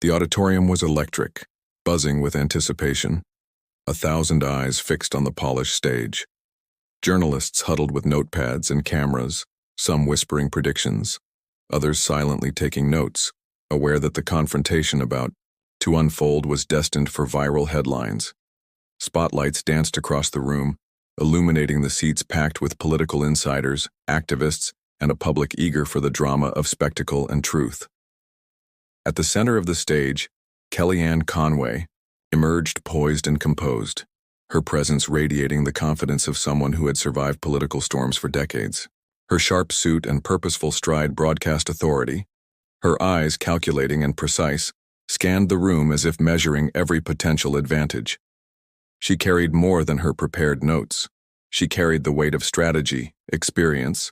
The auditorium was electric, buzzing with anticipation. 1,000 eyes fixed on the polished stage. Journalists huddled with notepads and cameras, some whispering predictions, others silently taking notes, aware that the confrontation about to unfold was destined for viral headlines. Spotlights danced across the room, illuminating the seats packed with political insiders, activists, and a public eager for the drama of spectacle and truth. At the center of the stage, Kellyanne Conway emerged poised and composed, her presence radiating the confidence of someone who had survived political storms for decades. Her sharp suit and purposeful stride broadcast authority. Her eyes, calculating and precise, scanned the room as if measuring every potential advantage. She carried more than her prepared notes. She carried the weight of strategy, experience,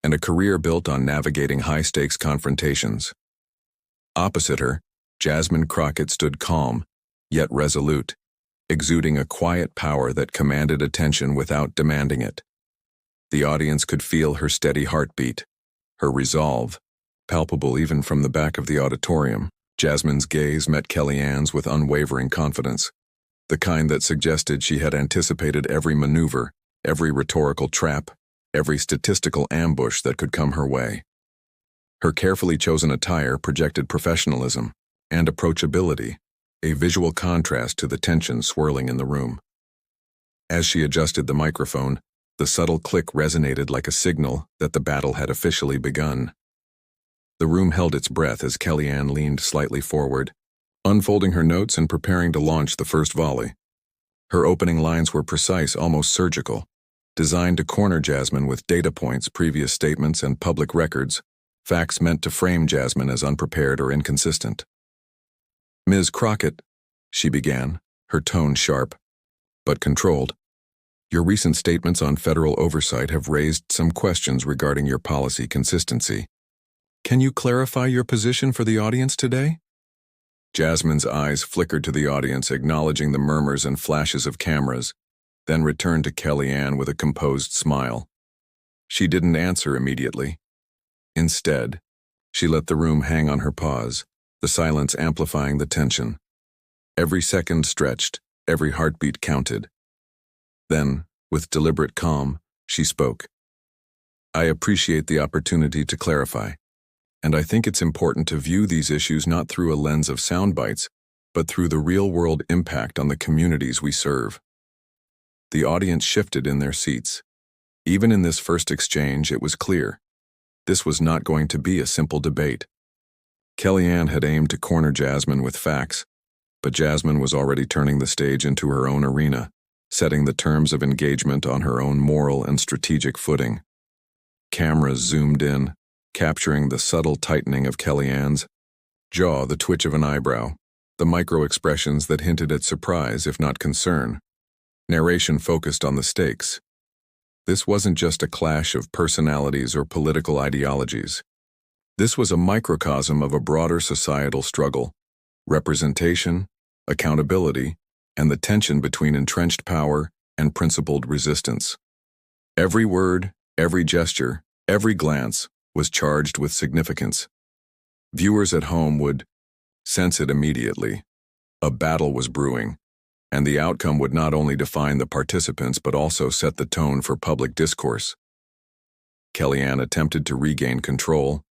and a career built on navigating high-stakes confrontations. Opposite her, Jasmine Crockett stood calm, yet resolute, exuding a quiet power that commanded attention without demanding it. The audience could feel her steady heartbeat, her resolve, palpable even from the back of the auditorium. Jasmine's gaze met Kellyanne's with unwavering confidence, the kind that suggested she had anticipated every maneuver, every rhetorical trap, every statistical ambush that could come her way. Her carefully chosen attire projected professionalism and approachability, a visual contrast to the tension swirling in the room. As she adjusted the microphone, the subtle click resonated like a signal that the battle had officially begun. The room held its breath as Kellyanne leaned slightly forward, unfolding her notes and preparing to launch the first volley. Her opening lines were precise, almost surgical, designed to corner Jasmine with data points, previous statements, and public records, facts meant to frame Jasmine as unprepared or inconsistent. "Ms. Crockett," she began, her tone sharp, but controlled, "your recent statements on federal oversight have raised some questions regarding your policy consistency. Can you clarify your position for the audience today?" Jasmine's eyes flickered to the audience, acknowledging the murmurs and flashes of cameras, then returned to Kellyanne with a composed smile. She didn't answer immediately. Instead, she let the room hang on her pause, the silence amplifying the tension. Every second stretched, every heartbeat counted. Then, with deliberate calm, she spoke. "I appreciate the opportunity to clarify, and I think it's important to view these issues not through a lens of sound bites, but through the real-world impact on the communities we serve." The audience shifted in their seats. Even in this first exchange, it was clear. This was not going to be a simple debate. Kellyanne had aimed to corner Jasmine with facts, but Jasmine was already turning the stage into her own arena, setting the terms of engagement on her own moral and strategic footing. Cameras zoomed in, capturing the subtle tightening of Kellyanne's jaw, the twitch of an eyebrow, the micro-expressions that hinted at surprise, if not concern. Narration focused on the stakes. This wasn't just a clash of personalities or political ideologies. This was a microcosm of a broader societal struggle: representation, accountability, and the tension between entrenched power and principled resistance. Every word, every gesture, every glance was charged with significance. Viewers at home would sense it immediately. A battle was brewing, and the outcome would not only define the participants but also set the tone for public discourse. Kellyanne attempted to regain control,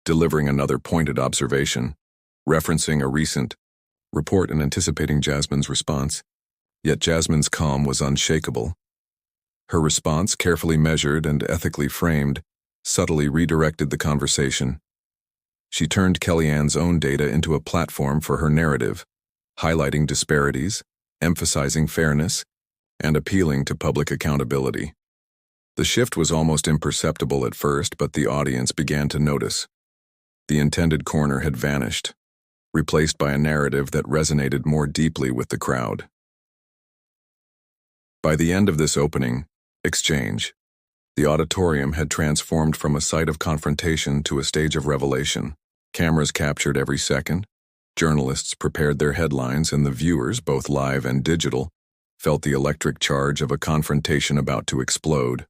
delivering another pointed observation, referencing a recent report and anticipating Jasmine's response. Yet Jasmine's calm was unshakable. Her response, carefully measured and ethically framed, subtly redirected the conversation. She turned Kellyanne's own data into a platform for her narrative, highlighting disparities, emphasizing fairness, and appealing to public accountability. The shift was almost imperceptible at first, but the audience began to notice. The intended corner had vanished, replaced by a narrative that resonated more deeply with the crowd. By the end of this opening exchange, the auditorium had transformed from a site of confrontation to a stage of revelation. Cameras captured every second, journalists prepared their headlines, and the viewers, both live and digital, felt the electric charge of a confrontation about to explode.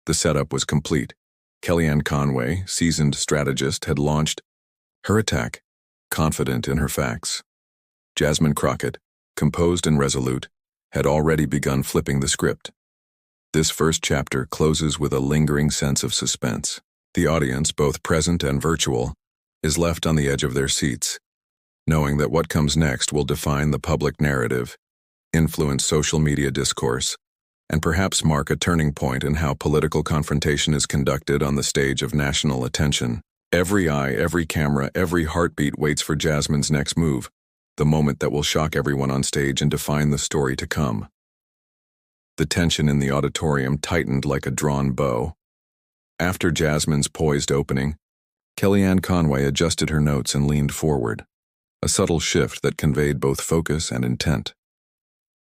The setup was complete. Kellyanne Conway, seasoned strategist, had launched her attack, confident in her facts. Jasmine Crockett, composed and resolute, had already begun flipping the script. This first chapter closes with a lingering sense of suspense. The audience, both present and virtual, is left on the edge of their seats, knowing that what comes next will define the public narrative, influence social media discourse, and perhaps mark a turning point in how political confrontation is conducted on the stage of national attention. Every eye, every camera, every heartbeat waits for Jasmine's next move, the moment that will shock everyone on stage and define the story to come. The tension in the auditorium tightened like a drawn bow. After Jasmine's poised opening, Kellyanne Conway adjusted her notes and leaned forward, a subtle shift that conveyed both focus and intent.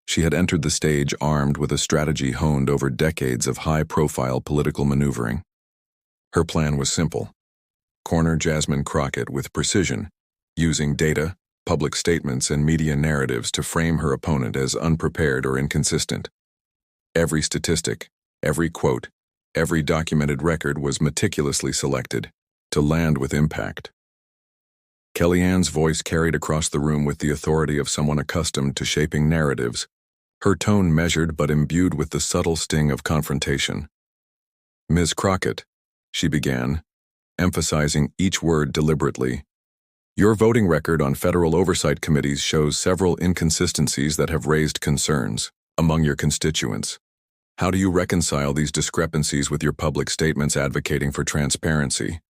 She had entered the stage armed with a strategy honed over decades of high-profile political maneuvering. Her plan was simple: corner Jasmine Crockett with precision, using data, public statements, and media narratives to frame her opponent as unprepared or inconsistent. Every statistic, every quote, every documented record was meticulously selected to land with impact. Kellyanne's voice carried across the room with the authority of someone accustomed to shaping narratives, her tone measured but imbued with the subtle sting of confrontation. "Ms. Crockett," she began, emphasizing each word deliberately, "your voting record on federal oversight committees shows several inconsistencies that have raised concerns among your constituents. How do you reconcile these discrepancies with your public statements advocating for transparency?"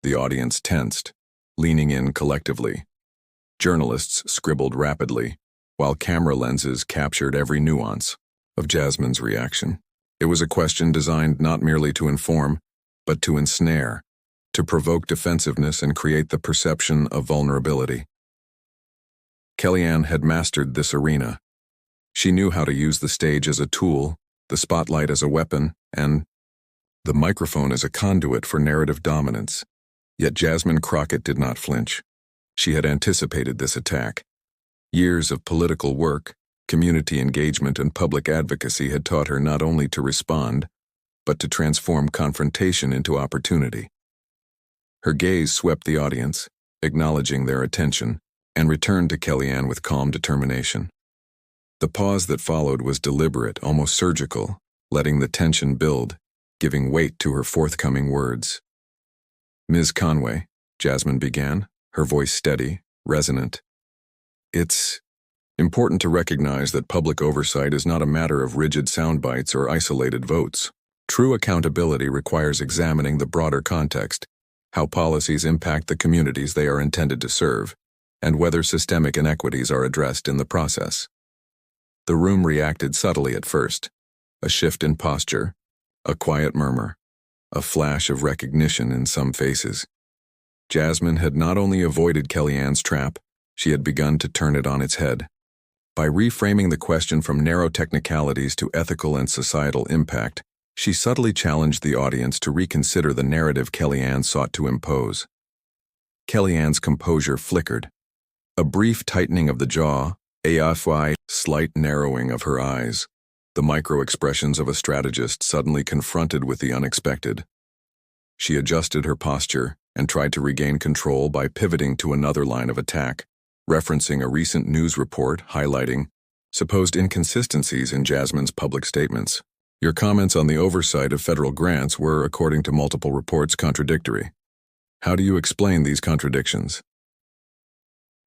The audience tensed, leaning in collectively. Journalists scribbled rapidly, while camera lenses captured every nuance of Jasmine's reaction. It was a question designed not merely to inform, but to ensnare, to provoke defensiveness and create the perception of vulnerability. Kellyanne had mastered this arena. She knew how to use the stage as a tool, the spotlight as a weapon, and the microphone as a conduit for narrative dominance. Yet Jasmine Crockett did not flinch. She had anticipated this attack. Years of political work, community engagement, and public advocacy had taught her not only to respond, but to transform confrontation into opportunity. Her gaze swept the audience, acknowledging their attention, and returned to Kellyanne with calm determination. The pause that followed was deliberate, almost surgical, letting the tension build, giving weight to her forthcoming words. "Ms. Conway," Jasmine began, her voice steady, resonant. "It's important to recognize that public oversight is not a matter of rigid soundbites or isolated votes. True accountability requires examining the broader context, how policies impact the communities they are intended to serve, and whether systemic inequities are addressed in the process." The room reacted subtly at first, a shift in posture, a quiet murmur, a flash of recognition in some faces. Jasmine had not only avoided Kellyanne's trap, she had begun to turn it on its head. By reframing the question from narrow technicalities to ethical and societal impact, she subtly challenged the audience to reconsider the narrative Kellyanne sought to impose. Kellyanne's composure flickered. A brief tightening of the jaw, a slight narrowing of her eyes, the micro-expressions of a strategist suddenly confronted with the unexpected. She adjusted her posture and tried to regain control by pivoting to another line of attack, referencing a recent news report highlighting supposed inconsistencies in Jasmine's public statements. "Your comments on the oversight of federal grants were, according to multiple reports, contradictory. How do you explain these contradictions?"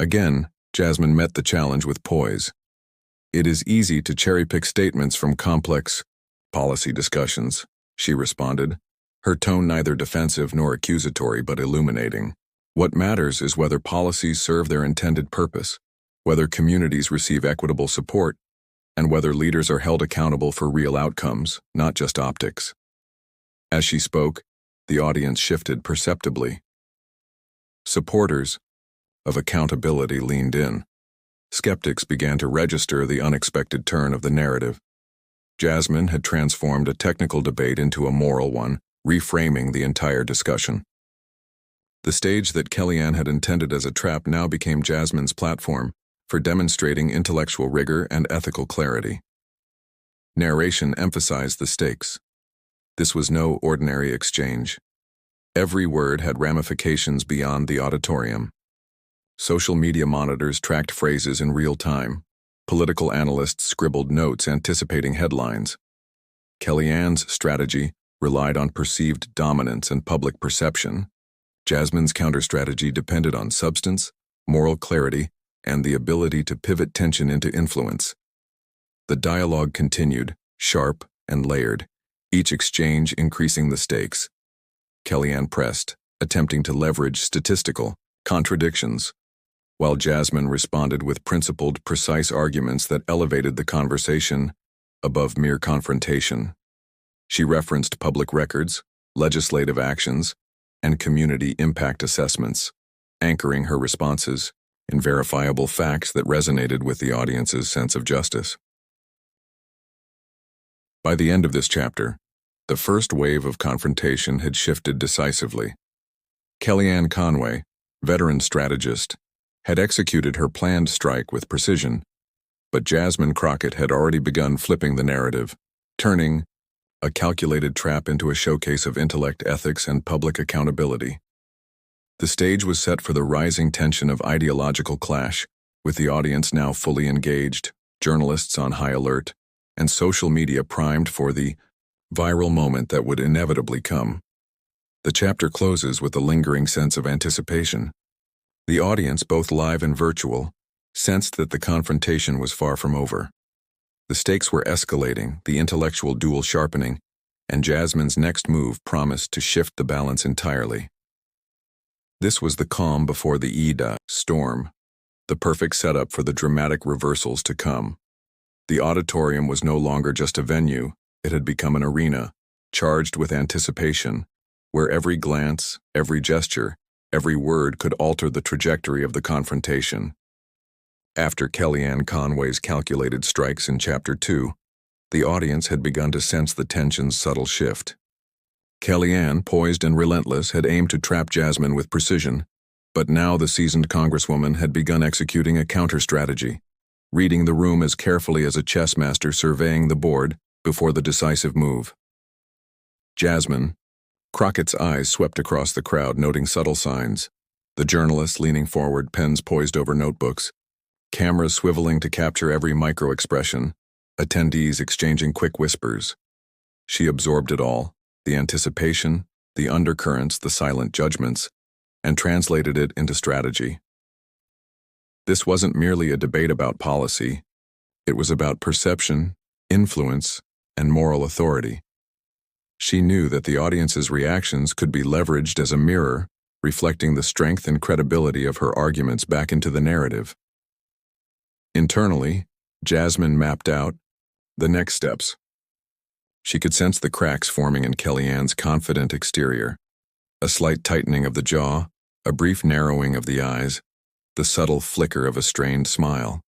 Again, Jasmine met the challenge with poise. "It is easy to cherry-pick statements from complex policy discussions," she responded, her tone neither defensive nor accusatory but illuminating. "What matters is whether policies serve their intended purpose, whether communities receive equitable support, and whether leaders are held accountable for real outcomes, not just optics." As she spoke, the audience shifted perceptibly. Supporters of accountability leaned in. Skeptics began to register the unexpected turn of the narrative. Jasmine had transformed a technical debate into a moral one, reframing the entire discussion. The stage that Kellyanne had intended as a trap now became Jasmine's platform for demonstrating intellectual rigor and ethical clarity. Narration emphasized the stakes. This was no ordinary exchange. Every word had ramifications beyond the auditorium. Social media monitors tracked phrases in real time. Political analysts scribbled notes anticipating headlines. Kellyanne's strategy relied on perceived dominance and public perception. Jasmine's counter-strategy depended on substance, moral clarity, and the ability to pivot tension into influence. The dialogue continued, sharp and layered, each exchange increasing the stakes. Kellyanne pressed, attempting to leverage statistical contradictions, while Jasmine responded with principled, precise arguments that elevated the conversation above mere confrontation. She referenced public records, legislative actions, and community impact assessments, anchoring her responses in verifiable facts that resonated with the audience's sense of justice. By the end of this chapter, the first wave of confrontation had shifted decisively. Kellyanne Conway, veteran strategist, had executed her planned strike with precision, but Jasmine Crockett had already begun flipping the narrative, turning a calculated trap into a showcase of intellect, ethics, and public accountability. The stage was set for the rising tension of ideological clash, with the audience now fully engaged, journalists on high alert, and social media primed for the viral moment that would inevitably come. The chapter closes with a lingering sense of anticipation. The audience, both live and virtual, sensed that the confrontation was far from over. The stakes were escalating, the intellectual duel sharpening, and Jasmine's next move promised to shift the balance entirely. This was the calm before the storm, the perfect setup for the dramatic reversals to come. The auditorium was no longer just a venue, it had become an arena, charged with anticipation, where every glance, every gesture, every word could alter the trajectory of the confrontation. After Kellyanne Conway's calculated strikes in Chapter 2, the audience had begun to sense the tension's subtle shift. Kellyanne, poised and relentless, had aimed to trap Jasmine with precision, but now the seasoned Congresswoman had begun executing a counter-strategy, reading the room as carefully as a chess master surveying the board before the decisive move. Jasmine, Crockett's eyes swept across the crowd, noting subtle signs. The journalists leaning forward, pens poised over notebooks, cameras swiveling to capture every micro-expression, attendees exchanging quick whispers. She absorbed it all, the anticipation, the undercurrents, the silent judgments, and translated it into strategy. This wasn't merely a debate about policy. It was about perception, influence, and moral authority. She knew that the audience's reactions could be leveraged as a mirror, reflecting the strength and credibility of her arguments back into the narrative. Internally, Jasmine mapped out the next steps. She could sense the cracks forming in Kellyanne's confident exterior, a slight tightening of the jaw, a brief narrowing of the eyes, the subtle flicker of a strained smile.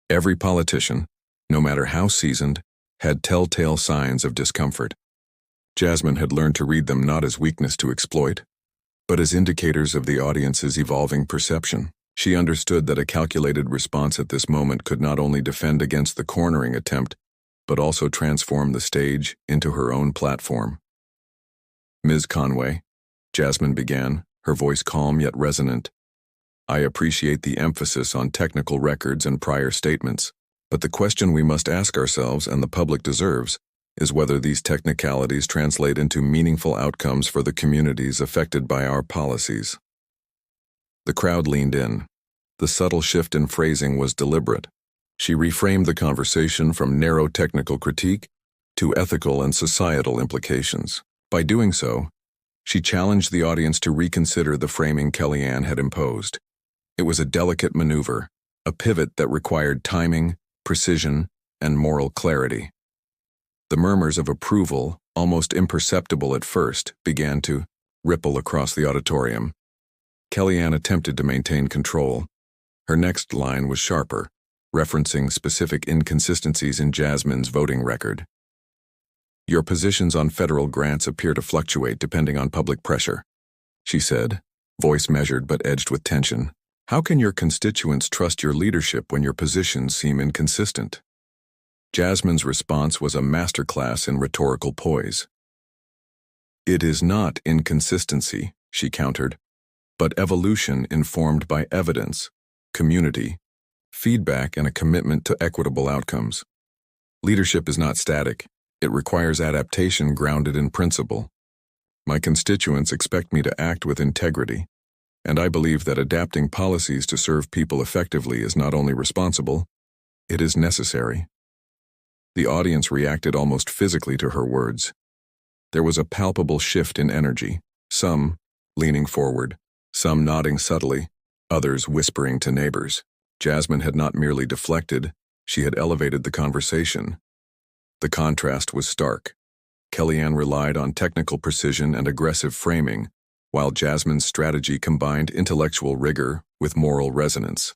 Every politician, no matter how seasoned, had telltale signs of discomfort. Jasmine had learned to read them not as weakness to exploit, but as indicators of the audience's evolving perception. She understood that a calculated response at this moment could not only defend against the cornering attempt, but also transform the stage into her own platform. "Ms. Conway," Jasmine began, her voice calm yet resonant, "I appreciate the emphasis on technical records and prior statements, but the question we must ask ourselves and the public deserves is whether these technicalities translate into meaningful outcomes for the communities affected by our policies." The crowd leaned in. The subtle shift in phrasing was deliberate. She reframed the conversation from narrow technical critique to ethical and societal implications. By doing so, she challenged the audience to reconsider the framing Kellyanne had imposed. It was a delicate maneuver, a pivot that required timing, precision, and moral clarity. The murmurs of approval, almost imperceptible at first, began to ripple across the auditorium. Kellyanne attempted to maintain control. Her next line was sharper, referencing specific inconsistencies in Jasmine's voting record. "Your positions on federal grants appear to fluctuate depending on public pressure," she said, voice measured but edged with tension. "How can your constituents trust your leadership when your positions seem inconsistent?" Jasmine's response was a masterclass in rhetorical poise. "It is not inconsistency," she countered. but evolution informed by evidence, community, feedback, and a commitment to equitable outcomes. Leadership is not static. It requires adaptation grounded in principle. My constituents expect me to act with integrity, and I believe that adapting policies to serve people effectively is not only responsible, it is necessary. The audience reacted almost physically to her words. There was a palpable shift in energy, some leaning forward, some nodding subtly, others whispering to neighbors. Jasmine had not merely deflected, she had elevated the conversation. The contrast was stark. Kellyanne relied on technical precision and aggressive framing, while Jasmine's strategy combined intellectual rigor with moral resonance.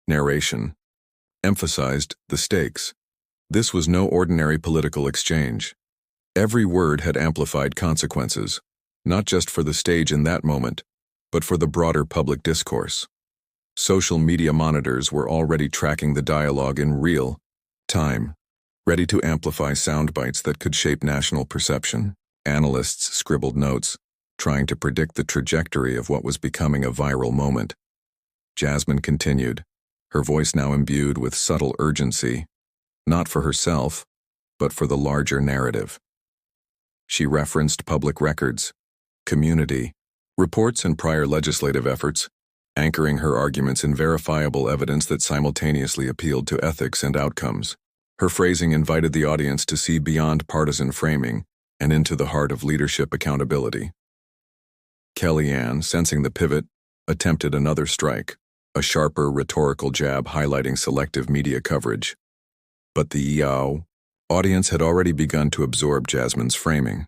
Narration emphasized the stakes. This was no ordinary political exchange. Every word had amplified consequences, not just for the stage in that moment, but for the broader public discourse. Social media monitors were already tracking the dialogue in real time, ready to amplify sound bites that could shape national perception. Analysts scribbled notes, trying to predict the trajectory of what was becoming a viral moment. Jasmine continued, her voice now imbued with subtle urgency, not for herself, but for the larger narrative. She referenced public records, community, reports, and prior legislative efforts, anchoring her arguments in verifiable evidence that simultaneously appealed to ethics and outcomes. Her phrasing invited the audience to see beyond partisan framing and into the heart of leadership accountability. Kellyanne, sensing the pivot, attempted another strike, a sharper rhetorical jab highlighting selective media coverage. But the audience had already begun to absorb Jasmine's framing.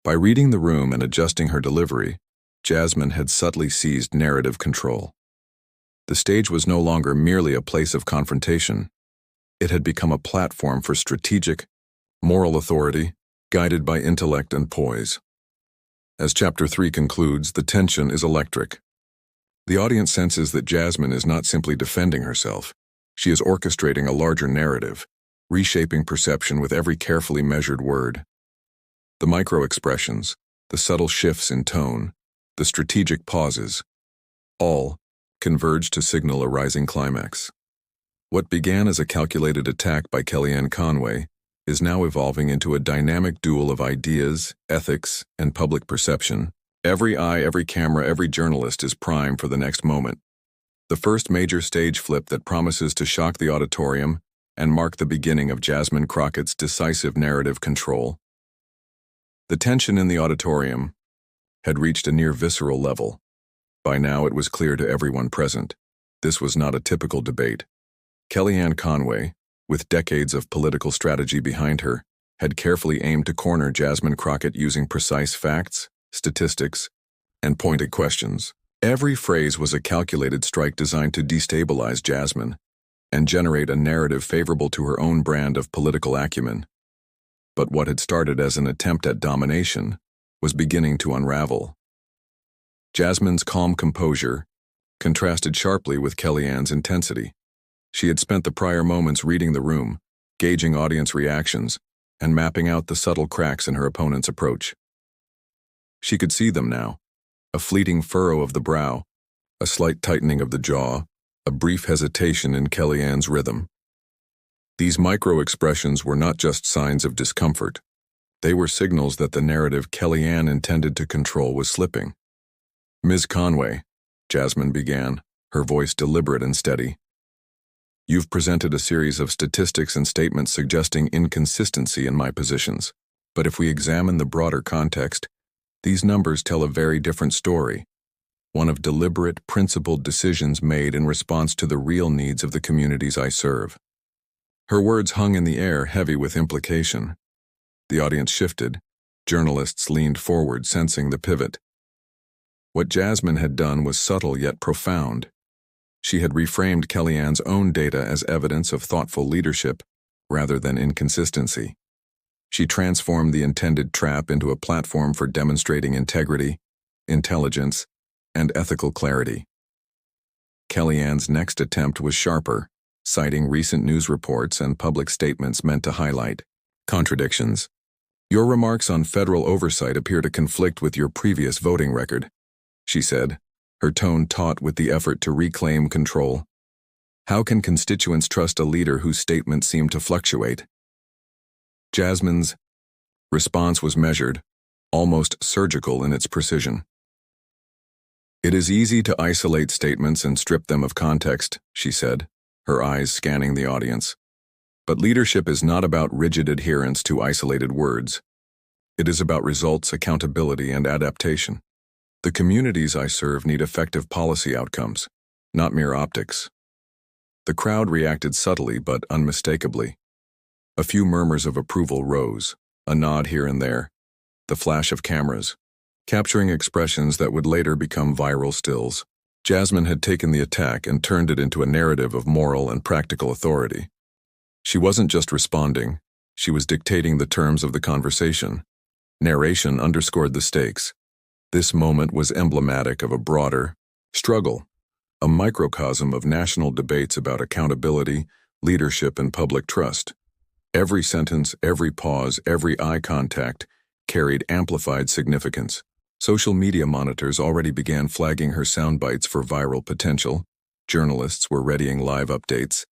By reading the room and adjusting her delivery, Jasmine had subtly seized narrative control. The stage was no longer merely a place of confrontation. It had become a platform for strategic, moral authority, guided by intellect and poise. As Chapter 3 concludes, the tension is electric. The audience senses that Jasmine is not simply defending herself. She is orchestrating a larger narrative, reshaping perception with every carefully measured word. The micro-expressions, the subtle shifts in tone, the strategic pauses, all converge to signal a rising climax. What began as a calculated attack by Kellyanne Conway is now evolving into a dynamic duel of ideas, ethics, and public perception. Every eye, every camera, every journalist is primed for the next moment. The first major stage flip that promises to shock the auditorium and mark the beginning of Jasmine Crockett's decisive narrative control. The tension in the auditorium had reached a near visceral level. By now it was clear to everyone present. This was not a typical debate. Kellyanne Conway, with decades of political strategy behind her, had carefully aimed to corner Jasmine Crockett using precise facts, statistics, and pointed questions. Every phrase was a calculated strike designed to destabilize Jasmine and generate a narrative favorable to her own brand of political acumen. But what had started as an attempt at domination was beginning to unravel. Jasmine's calm composure contrasted sharply with Kellyanne's intensity. She had spent the prior moments reading the room, gauging audience reactions, and mapping out the subtle cracks in her opponent's approach. She could see them now, a fleeting furrow of the brow, a slight tightening of the jaw, a brief hesitation in Kellyanne's rhythm. These micro-expressions were not just signs of discomfort. They were signals that the narrative Kellyanne intended to control was slipping. "Ms. Conway," Jasmine began, her voice deliberate and steady. "You've presented a series of statistics and statements suggesting inconsistency in my positions. But if we examine the broader context, these numbers tell a very different story. One of deliberate, principled decisions made in response to the real needs of the communities I serve." Her words hung in the air, heavy with implication. The audience shifted. Journalists leaned forward, sensing the pivot. What Jasmine had done was subtle yet profound. She had reframed Kellyanne's own data as evidence of thoughtful leadership rather than inconsistency. She transformed the intended trap into a platform for demonstrating integrity, intelligence, and ethical clarity. Kellyanne's next attempt was sharper, citing recent news reports and public statements meant to highlight contradictions. "Your remarks on federal oversight appear to conflict with your previous voting record," she said, her tone taut with the effort to reclaim control. How can constituents trust a leader whose statements seem to fluctuate? Jasmine's response was measured, almost surgical in its precision. "It is easy to isolate statements and strip them of context," she said, her eyes scanning the audience. "But leadership is not about rigid adherence to isolated words. It is about results, accountability, and adaptation. The communities I serve need effective policy outcomes, not mere optics." The crowd reacted subtly but unmistakably. A few murmurs of approval rose, a nod here and there, the flash of cameras, capturing expressions that would later become viral stills. Jasmine had taken the attack and turned it into a narrative of moral and practical authority. She wasn't just responding, she was dictating the terms of the conversation. Narration underscored the stakes. This moment was emblematic of a broader struggle, a microcosm of national debates about accountability, leadership, and public trust. Every sentence, every pause, every eye contact carried amplified significance. Social media monitors already began flagging her soundbites for viral potential, journalists were readying live updates,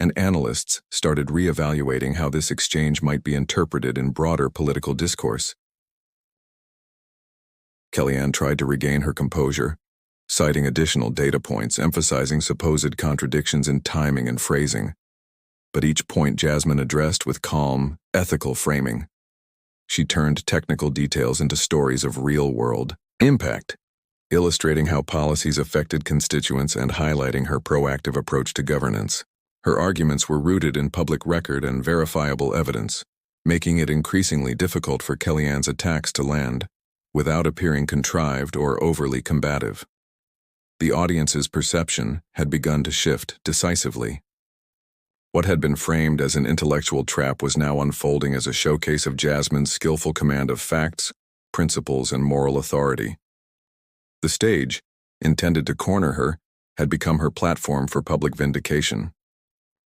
and analysts started re-evaluating how this exchange might be interpreted in broader political discourse. Kellyanne tried to regain her composure, citing additional data points emphasizing supposed contradictions in timing and phrasing. But each point Jasmine addressed with calm, ethical framing. She turned technical details into stories of real-world impact, illustrating how policies affected constituents and highlighting her proactive approach to governance. Her arguments were rooted in public record and verifiable evidence, making it increasingly difficult for Kellyanne's attacks to land, without appearing contrived or overly combative. The audience's perception had begun to shift decisively. What had been framed as an intellectual trap was now unfolding as a showcase of Jasmine's skillful command of facts, principles, and moral authority. The stage, intended to corner her, had become her platform for public vindication.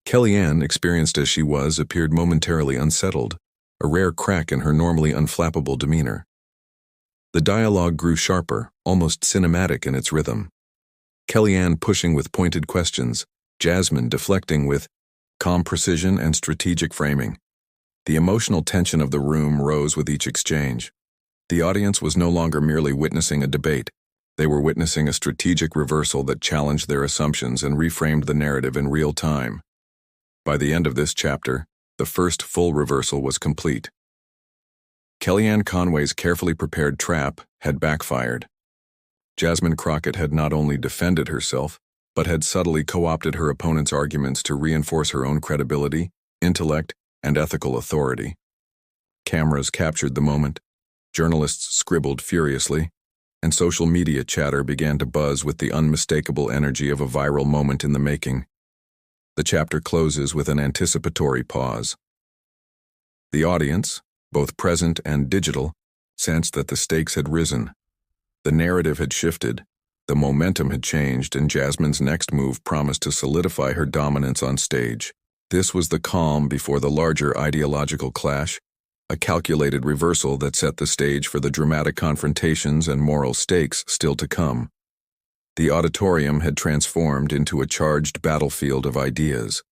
Kellyanne, experienced as she was, appeared momentarily unsettled, a rare crack in her normally unflappable demeanor. The dialogue grew sharper, almost cinematic in its rhythm. Kellyanne pushing with pointed questions, Jasmine deflecting with calm precision and strategic framing. The emotional tension of the room rose with each exchange. The audience was no longer merely witnessing a debate. They were witnessing a strategic reversal that challenged their assumptions and reframed the narrative in real time. By the end of this chapter, the first full reversal was complete. Kellyanne Conway's carefully prepared trap had backfired. Jasmine Crockett had not only defended herself, but had subtly co-opted her opponent's arguments to reinforce her own credibility, intellect, and ethical authority. Cameras captured the moment, journalists scribbled furiously, and social media chatter began to buzz with the unmistakable energy of a viral moment in the making. The chapter closes with an anticipatory pause. The audience, both present and digital, sensed that the stakes had risen. The narrative had shifted, the momentum had changed, and Jasmine's next move promised to solidify her dominance on stage. This was the calm before the larger ideological clash, a calculated reversal that set the stage for the dramatic confrontations and moral stakes still to come. The auditorium had transformed into a charged battlefield of ideas.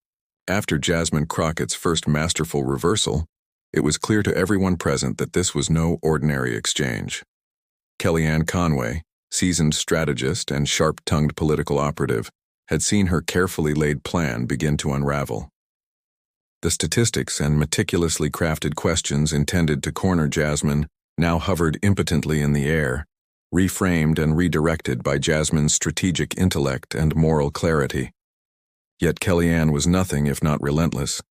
After Jasmine Crockett's first masterful reversal, it was clear to everyone present that this was no ordinary exchange. Kellyanne Conway, seasoned strategist and sharp-tongued political operative, had seen her carefully laid plan begin to unravel. The statistics and meticulously crafted questions intended to corner Jasmine now hovered impotently in the air, reframed and redirected by Jasmine's strategic intellect and moral clarity. Yet Kellyanne was nothing if not relentless.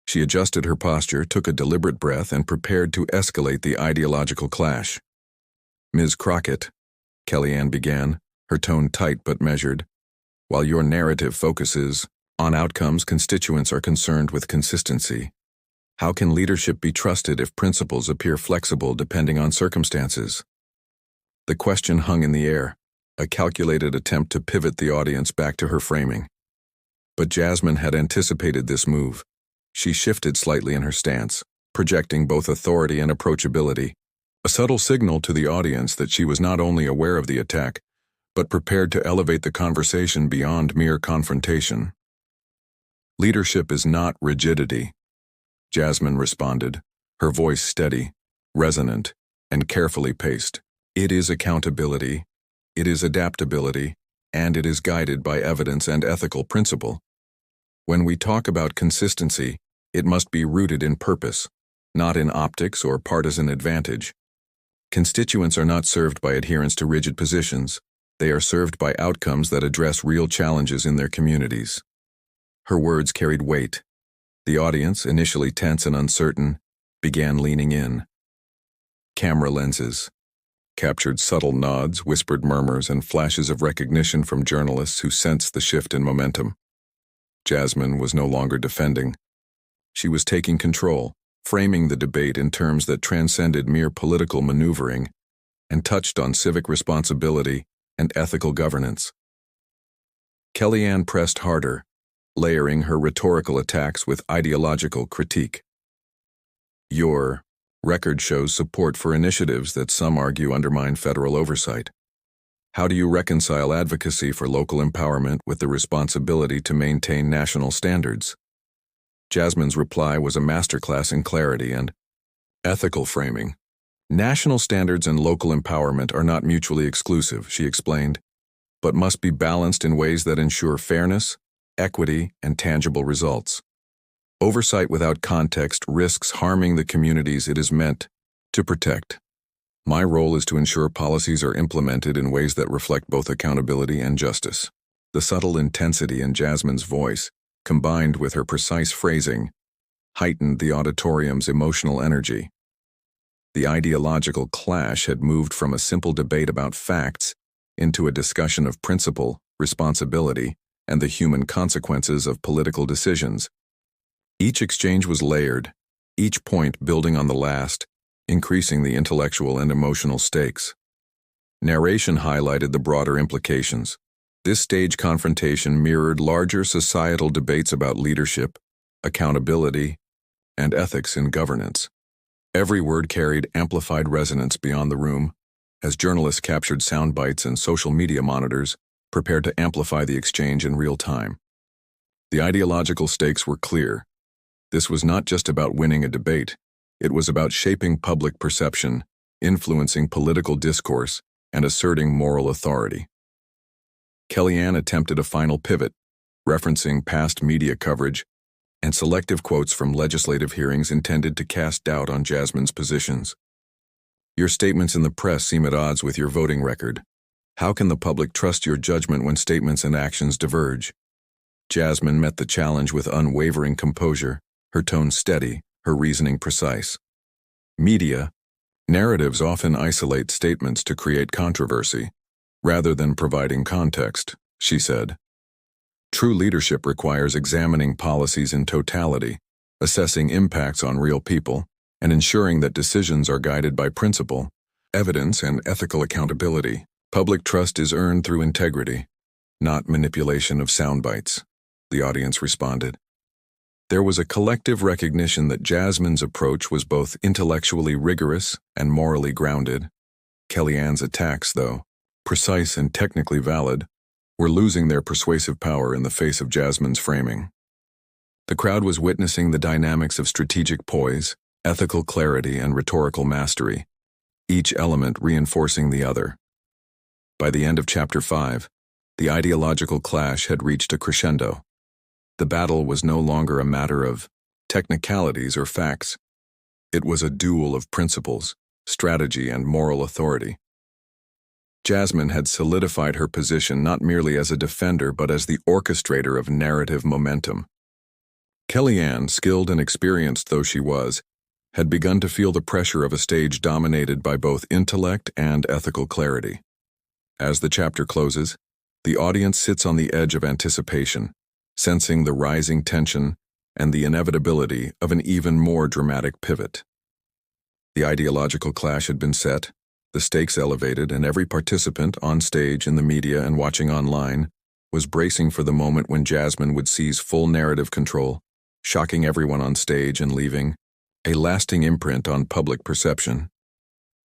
She adjusted her posture, took a deliberate breath, and prepared to escalate the ideological clash. "Ms. Crockett," Kellyanne began, her tone tight but measured, "while your narrative focuses on outcomes, constituents are concerned with consistency. How can leadership be trusted if principles appear flexible depending on circumstances?" The question hung in the air, a calculated attempt to pivot the audience back to her framing. But Jasmine had anticipated this move. She shifted slightly in her stance, projecting both authority and approachability, a subtle signal to the audience that she was not only aware of the attack, but prepared to elevate the conversation beyond mere confrontation. Leadership is not rigidity, Jasmine responded, her voice steady, resonant, and carefully paced. It is accountability, it is adaptability, and it is guided by evidence and ethical principle. When we talk about consistency, it must be rooted in purpose, not in optics or partisan advantage. Constituents are not served by adherence to rigid positions. They are served by outcomes that address real challenges in their communities. Her words carried weight. The audience, initially tense and uncertain, began leaning in. Camera lenses captured subtle nods, whispered murmurs, and flashes of recognition from journalists who sensed the shift in momentum. Jasmine was no longer defending. She was taking control, framing the debate in terms that transcended mere political maneuvering and touched on civic responsibility and ethical governance. Kellyanne pressed harder, layering her rhetorical attacks with ideological critique. Your record shows support for initiatives that some argue undermine federal oversight. How do you reconcile advocacy for local empowerment with the responsibility to maintain national standards? Jasmine's reply was a masterclass in clarity and ethical framing. National standards and local empowerment are not mutually exclusive, she explained, but must be balanced in ways that ensure fairness, equity, and tangible results. Oversight without context risks harming the communities it is meant to protect. My role is to ensure policies are implemented in ways that reflect both accountability and justice. The subtle intensity in Jasmine's voice, combined with her precise phrasing, heightened the auditorium's emotional energy. The ideological clash had moved from a simple debate about facts into a discussion of principle, responsibility, and the human consequences of political decisions. Each exchange was layered, each point building on the last, increasing the intellectual and emotional stakes. Narration highlighted the broader implications. This stage confrontation mirrored larger societal debates about leadership, accountability, and ethics in governance. Every word carried amplified resonance beyond the room, as journalists captured sound bites and social media monitors prepared to amplify the exchange in real time. The ideological stakes were clear. This was not just about winning a debate, it was about shaping public perception, influencing political discourse, and asserting moral authority. Kellyanne attempted a final pivot, referencing past media coverage and selective quotes from legislative hearings intended to cast doubt on Jasmine's positions. Your statements in the press seem at odds with your voting record. How can the public trust your judgment when statements and actions diverge? Jasmine met the challenge with unwavering composure, her tone steady, her reasoning precise. Media narratives often isolate statements to create controversy, rather than providing context, she said. True leadership requires examining policies in totality, assessing impacts on real people, and ensuring that decisions are guided by principle, evidence, and ethical accountability. Public trust is earned through integrity, not manipulation of sound bites, the audience responded. There was a collective recognition that Jasmine's approach was both intellectually rigorous and morally grounded. Kellyanne's attacks, though precise and technically valid, were losing their persuasive power in the face of Jasmine's framing. The crowd was witnessing the dynamics of strategic poise, ethical clarity, and rhetorical mastery, each element reinforcing the other. By the end of Chapter 5, the ideological clash had reached a crescendo. The battle was no longer a matter of technicalities or facts. It was a duel of principles, strategy, and moral authority. Jasmine had solidified her position not merely as a defender but as the orchestrator of narrative momentum. Kellyanne, skilled and experienced though she was, had begun to feel the pressure of a stage dominated by both intellect and ethical clarity. As the chapter closes, the audience sits on the edge of anticipation, sensing the rising tension and the inevitability of an even more dramatic pivot. The ideological clash had been set, the stakes elevated, and every participant on stage, in the media, and watching online was bracing for the moment when Jasmine would seize full narrative control, shocking everyone on stage and leaving a lasting imprint on public perception.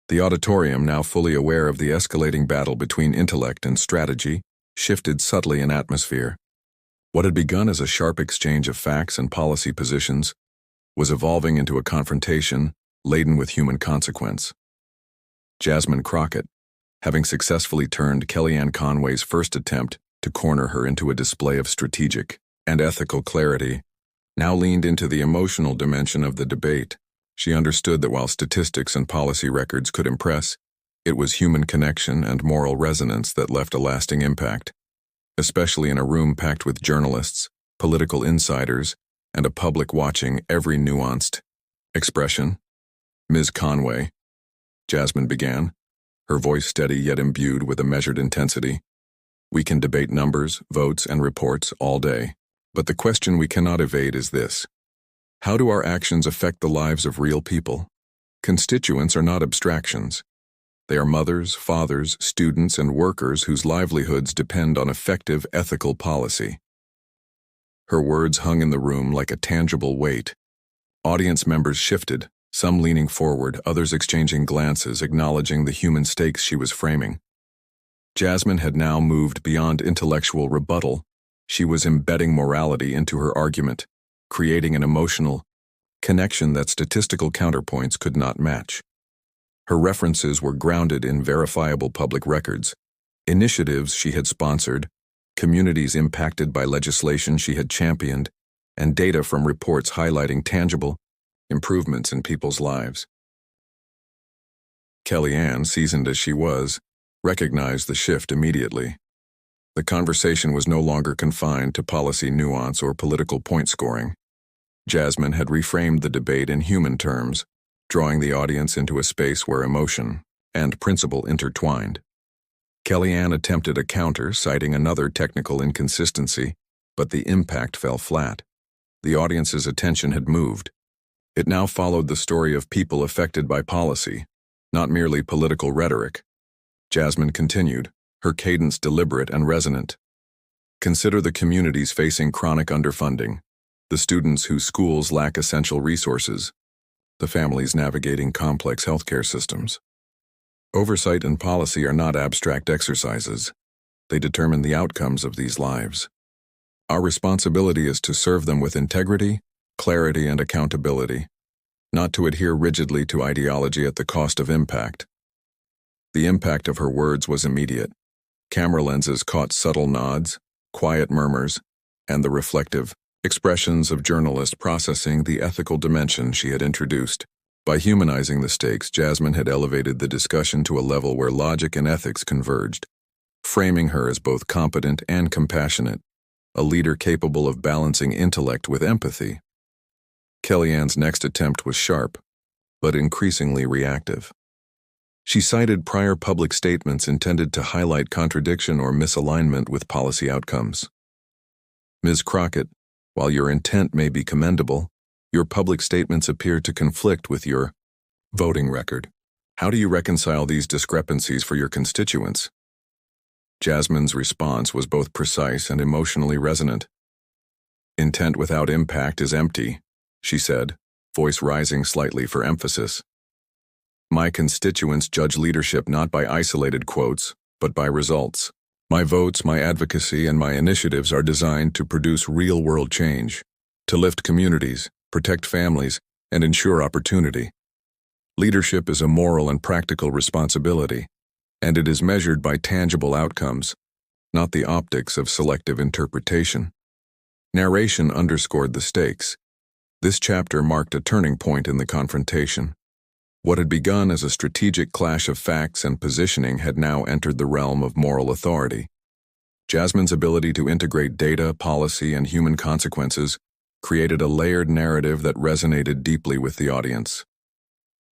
The auditorium, now fully aware of the escalating battle between intellect and strategy, shifted subtly in atmosphere. What had begun as a sharp exchange of facts and policy positions was evolving into a confrontation laden with human consequence. Jasmine Crockett, having successfully turned Kellyanne Conway's first attempt to corner her into a display of strategic and ethical clarity, now leaned into the emotional dimension of the debate. She understood that while statistics and policy records could impress, it was human connection and moral resonance that left a lasting impact, especially in a room packed with journalists, political insiders, and a public watching every nuanced expression. "Ms. Conway," Jasmine began, her voice steady yet imbued with a measured intensity. "We can debate numbers, votes, and reports all day, but the question we cannot evade is this. How do our actions affect the lives of real people? Constituents are not abstractions. They are mothers, fathers, students, and workers whose livelihoods depend on effective ethical policy." Her words hung in the room like a tangible weight. Audience members shifted, some leaning forward, others exchanging glances, acknowledging the human stakes she was framing. Jasmine had now moved beyond intellectual rebuttal. She was embedding morality into her argument, creating an emotional connection that statistical counterpoints could not match. Her references were grounded in verifiable public records, initiatives she had sponsored, communities impacted by legislation she had championed, and data from reports highlighting tangible improvements in people's lives. Kellyanne, seasoned as she was, recognized the shift immediately. The conversation was no longer confined to policy nuance or political point scoring. Jasmine had reframed the debate in human terms, drawing the audience into a space where emotion and principle intertwined. Kellyanne attempted a counter, citing another technical inconsistency, but the impact fell flat. The audience's attention had moved. It now followed the story of people affected by policy, not merely political rhetoric. Jasmine continued, her cadence deliberate and resonant. "Consider the communities facing chronic underfunding, the students whose schools lack essential resources, the families navigating complex healthcare systems. Oversight and policy are not abstract exercises. They determine the outcomes of these lives. Our responsibility is to serve them with integrity, clarity, and accountability, not to adhere rigidly to ideology at the cost of impact." The impact of her words was immediate. Camera lenses caught subtle nods, quiet murmurs, and the reflective expressions of journalists processing the ethical dimension she had introduced. By humanizing the stakes, Jasmine had elevated the discussion to a level where logic and ethics converged, framing her as both competent and compassionate, a leader capable of balancing intellect with empathy. Kellyanne's next attempt was sharp, but increasingly reactive. She cited prior public statements intended to highlight contradiction or misalignment with policy outcomes. "Ms. Crockett, while your intent may be commendable, your public statements appear to conflict with your voting record. How do you reconcile these discrepancies for your constituents?" Jasmine's response was both precise and emotionally resonant. "Intent without impact is empty," she said, voice rising slightly for emphasis. "My constituents judge leadership not by isolated quotes, but by results. My votes, my advocacy, and my initiatives are designed to produce real-world change, to lift communities, protect families, and ensure opportunity. Leadership is a moral and practical responsibility, and it is measured by tangible outcomes, not the optics of selective interpretation." Narration underscored the stakes. This chapter marked a turning point in the confrontation. What had begun as a strategic clash of facts and positioning had now entered the realm of moral authority. Jasmine's ability to integrate data, policy, and human consequences created a layered narrative that resonated deeply with the audience.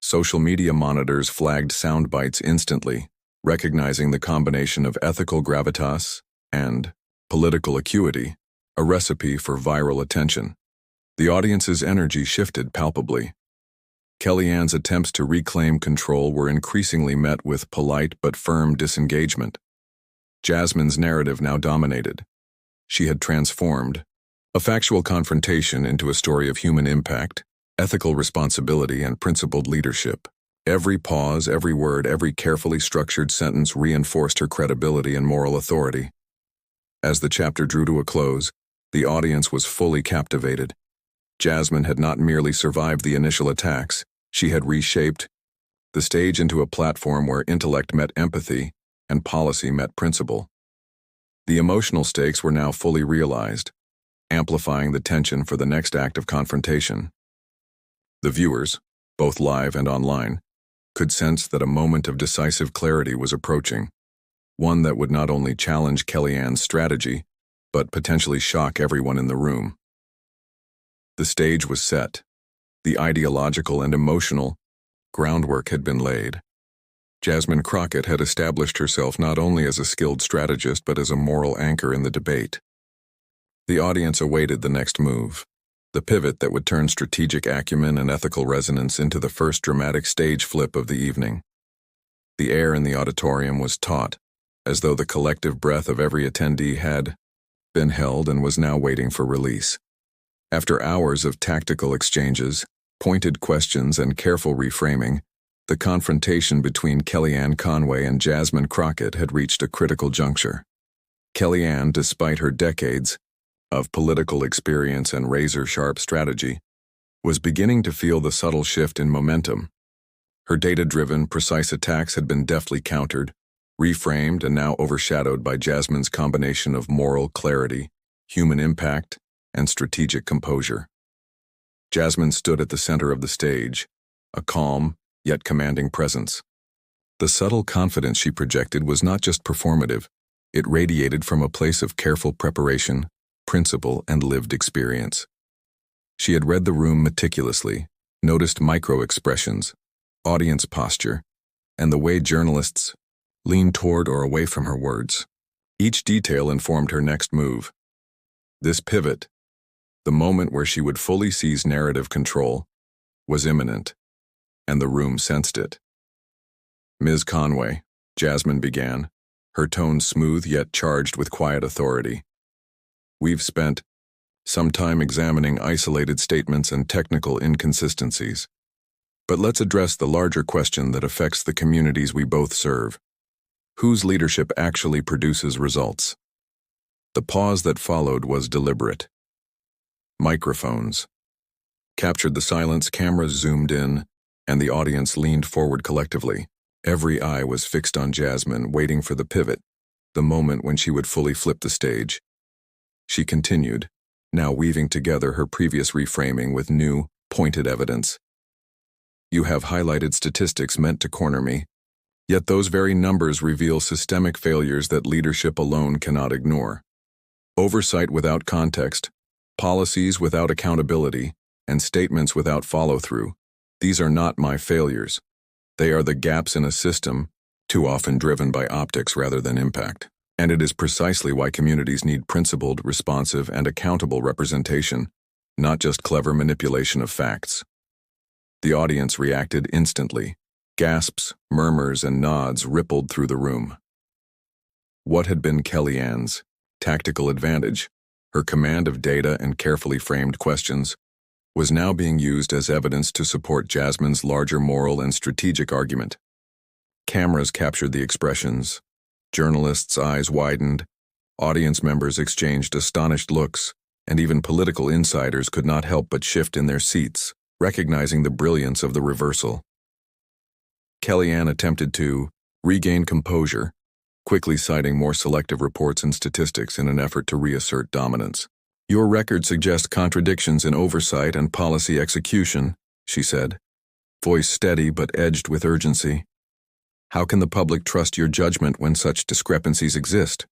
Social media monitors flagged sound bites instantly, recognizing the combination of ethical gravitas and political acuity, a recipe for viral attention. The audience's energy shifted palpably. Kellyanne's attempts to reclaim control were increasingly met with polite but firm disengagement. Jasmine's narrative now dominated. She had transformed a factual confrontation into a story of human impact, ethical responsibility, and principled leadership. Every pause, every word, every carefully structured sentence reinforced her credibility and moral authority. As the chapter drew to a close, the audience was fully captivated. Jasmine had not merely survived the initial attacks, she had reshaped the stage into a platform where intellect met empathy and policy met principle. The emotional stakes were now fully realized, amplifying the tension for the next act of confrontation. The viewers, both live and online, could sense that a moment of decisive clarity was approaching, one that would not only challenge Kellyanne's strategy, but potentially shock everyone in the room. The stage was set. The ideological and emotional groundwork had been laid. Jasmine Crockett had established herself not only as a skilled strategist but as a moral anchor in the debate. The audience awaited the next move, the pivot that would turn strategic acumen and ethical resonance into the first dramatic stage flip of the evening. The air in the auditorium was taut, as though the collective breath of every attendee had been held and was now waiting for release. After hours of tactical exchanges, pointed questions, and careful reframing, the confrontation between Kellyanne Conway and Jasmine Crockett had reached a critical juncture. Kellyanne, despite her decades of political experience and razor-sharp strategy, was beginning to feel the subtle shift in momentum. Her data-driven, precise attacks had been deftly countered, reframed, and now overshadowed by Jasmine's combination of moral clarity, human impact, and strategic composure. Jasmine stood at the center of the stage, a calm, yet commanding presence. The subtle confidence she projected was not just performative, it radiated from a place of careful preparation, principle, and lived experience. She had read the room meticulously, noticed micro-expressions, audience posture, and the way journalists leaned toward or away from her words. Each detail informed her next move. This pivot, the moment where she would fully seize narrative control, was imminent, and the room sensed it. "Ms. Conway," Jasmine began, her tone smooth yet charged with quiet authority. "We've spent some time examining isolated statements and technical inconsistencies. But let's address the larger question that affects the communities we both serve. Whose leadership actually produces results?" The pause that followed was deliberate. Microphones captured the silence, cameras zoomed in, and the audience leaned forward collectively. Every eye was fixed on Jasmine, waiting for the pivot, the moment when she would fully flip the stage. She continued, now weaving together her previous reframing with new, pointed evidence. "You have highlighted statistics meant to corner me, yet those very numbers reveal systemic failures that leadership alone cannot ignore. Oversight without context, policies without accountability, and statements without follow-through. These are not my failures. They are the gaps in a system, too often driven by optics rather than impact. And it is precisely why communities need principled, responsive, and accountable representation, not just clever manipulation of facts." The audience reacted instantly. Gasps, murmurs, and nods rippled through the room. What had been Kellyanne's tactical advantage, her command of data and carefully framed questions, was now being used as evidence to support Jasmine's larger moral and strategic argument. Cameras captured the expressions. Journalists' eyes widened, audience members exchanged astonished looks, and even political insiders could not help but shift in their seats, recognizing the brilliance of the reversal. Kellyanne attempted to regain composure, quickly citing more selective reports and statistics in an effort to reassert dominance. "Your record suggests contradictions in oversight and policy execution," she said, voice steady but edged with urgency. "How can the public trust your judgment when such discrepancies exist?"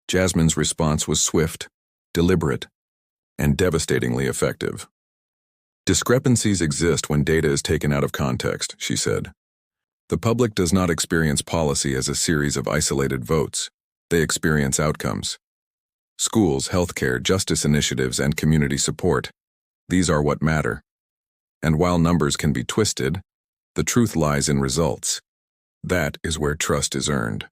Jasmine's response was swift, deliberate, and devastatingly effective. "Discrepancies exist when data is taken out of context," she said. "The public does not experience policy as a series of isolated votes. They experience outcomes. Schools, healthcare, justice initiatives, and community support. These are what matter. And while numbers can be twisted, the truth lies in results. That is where trust is earned."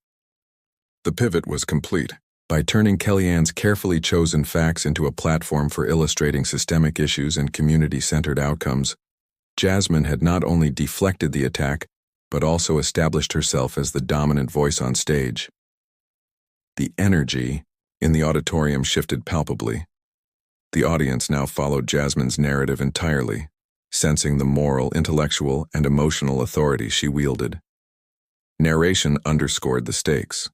The pivot was complete. By turning Kellyanne's carefully chosen facts into a platform for illustrating systemic issues and community-centered outcomes, Jasmine had not only deflected the attack, but also established herself as the dominant voice on stage. The energy in the auditorium shifted palpably. The audience now followed Jasmine's narrative entirely, sensing the moral, intellectual, and emotional authority she wielded. Narration underscored the stakes.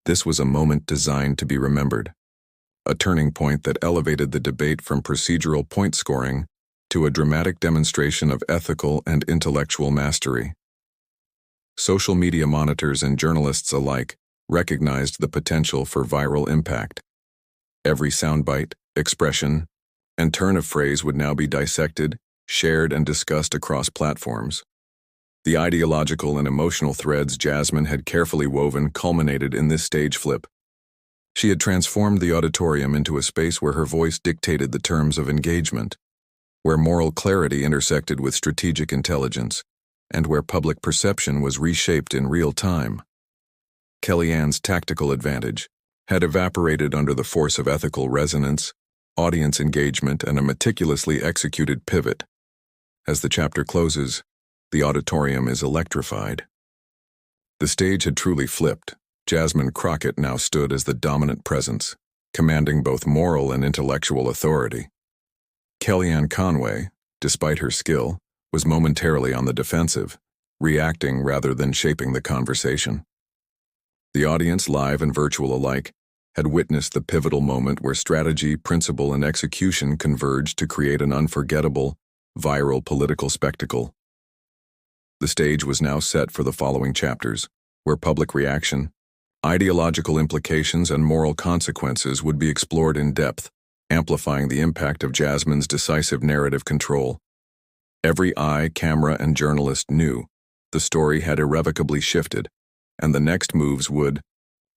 This was a moment designed to be remembered, a turning point that elevated the debate from procedural point scoring to a dramatic demonstration of ethical and intellectual mastery. Social media monitors and journalists alike recognized the potential for viral impact. Every soundbite, expression, and turn of phrase would now be dissected, shared, and discussed across platforms. The ideological and emotional threads Jasmine had carefully woven culminated in this stage flip. She had transformed the auditorium into a space where her voice dictated the terms of engagement, where moral clarity intersected with strategic intelligence, and where public perception was reshaped in real time. Kellyanne's tactical advantage had evaporated under the force of ethical resonance, audience engagement, and a meticulously executed pivot. As the chapter closes, the auditorium is electrified. The stage had truly flipped. Jasmine Crockett now stood as the dominant presence, commanding both moral and intellectual authority. Kellyanne Conway, despite her skill, was momentarily on the defensive, reacting rather than shaping the conversation. The audience, live and virtual alike, had witnessed the pivotal moment where strategy, principle, and execution converged to create an unforgettable, viral political spectacle. The stage was now set for the following chapters, where public reaction, ideological implications, and moral consequences would be explored in depth, amplifying the impact of Jasmine's decisive narrative control. Every eye, camera, and journalist knew the story had irrevocably shifted, and the next moves would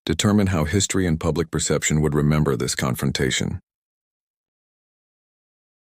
determine how history and public perception would remember this confrontation.